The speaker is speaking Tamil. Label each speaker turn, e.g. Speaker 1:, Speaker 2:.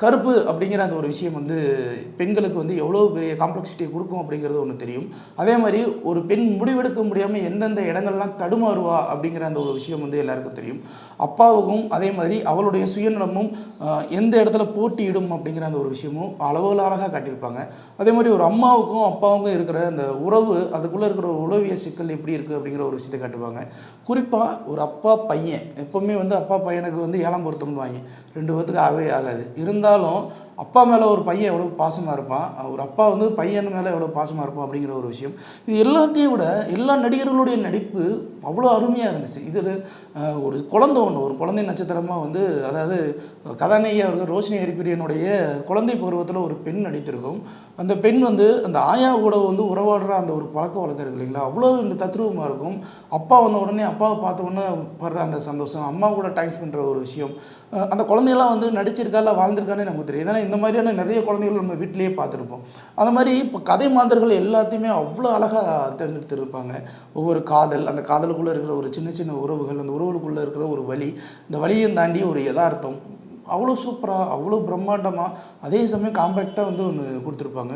Speaker 1: கருப்பு அப்படிங்கிற அந்த ஒரு விஷயம் வந்து பெண்களுக்கு வந்து எவ்வளோ பெரிய காம்ப்ளெக்சிட்டியை கொடுக்கும் அப்படிங்கிறது ஒன்று தெரியும். அதே மாதிரி ஒரு பெண் முடிவெடுக்க முடியாமல் எந்தெந்த இடங்கள்லாம் தடுமாறுவா அப்படிங்கிற அந்த ஒரு விஷயம் வந்து எல்லாருக்கும் தெரியும். அப்பாவுக்கும் அதே மாதிரி அவளுடைய சுயநலமும் எந்த இடத்துல போட்டியிடும் அப்படிங்கிற அந்த ஒரு விஷயமும் அளவுகள் அழகாக காட்டியிருப்பாங்க. அதே மாதிரி ஒரு அம்மாவுக்கும் அப்பாவுக்கும் இருக்கிற அந்த உறவு, அதுக்குள்ளே இருக்கிற ஒரு உளவியல் சிக்கல் எப்படி இருக்குது அப்படிங்கிற ஒரு விஷயத்தை காட்டுவாங்க. குறிப்பாக ஒரு அப்பா பையன் எப்போவுமே வந்து அப்பா பையனுக்கு வந்து ஏழாம் பொருத்தம்னு வாங்கி 2 பேத்துக்கு ஆகவே ஆகாது. இருந்தாலும் அப்பா மேலே ஒரு பையன் எவ்வளோ பாசமாக இருப்பான், ஒரு அப்பா வந்து பையன் மேலே எவ்வளோ பாசமாக இருப்பான் அப்படிங்கிற ஒரு விஷயம். இது எல்லாத்தையும் விட எல்லா நடிகர்களுடைய நடிப்பு அவ்வளோ அருமையாக இருந்துச்சு. இதில் ஒரு குழந்தை ஒன்று, ஒரு குழந்தை நட்சத்திரமாக வந்து, அதாவது கதாநாயகி அவர்கள் ரோஷினி ஹரிப்பிரியனுடைய குழந்தை பருவத்தில் ஒரு பெண் நடித்திருக்கும். அந்த பெண் வந்து அந்த ஆயா கூட வந்து உறவாடுற அந்த ஒரு பழக்க வழக்கம் இருக்கு இல்லைங்களா, அவ்வளோ இந்த தத்ரூபமாக இருக்கும். அப்பா வந்த உடனே அப்பாவை பார்த்த உடனே படுற அந்த சந்தோஷம், அம்மா கூட டைம் ஸ்பெண்ட்ற ஒரு விஷயம், அந்த குழந்தையெல்லாம் வந்து நடிச்சிருக்கா இல்லை வாழ்ந்திருக்கானே நமக்கு தெரியும். ஏன்னா இந்த மாதிரியான நிறைய குழந்தைகள் நம்ம வீட்டிலேயே பார்த்துருப்போம். அந்த மாதிரி இப்போ கதை மாந்தர்கள் எல்லாத்தையுமே அவ்வளோ அழகாக தேர்ந்தெடுத்திருப்பாங்க. ஒவ்வொரு காதல், அந்த காதலுக்குள்ளே இருக்கிற ஒரு சின்ன சின்ன உறவுகள், அந்த உறவுகளுக்குள்ளே இருக்கிற ஒரு வலி, இந்த வலியும் தாண்டி ஒரு யதார்த்தம், அவ்வளோ சூப்பராக, அவ்வளோ பிரம்மாண்டமாக, அதே சமயம் காம்பேக்டாக வந்து ஒன்று கொடுத்துருப்பாங்க.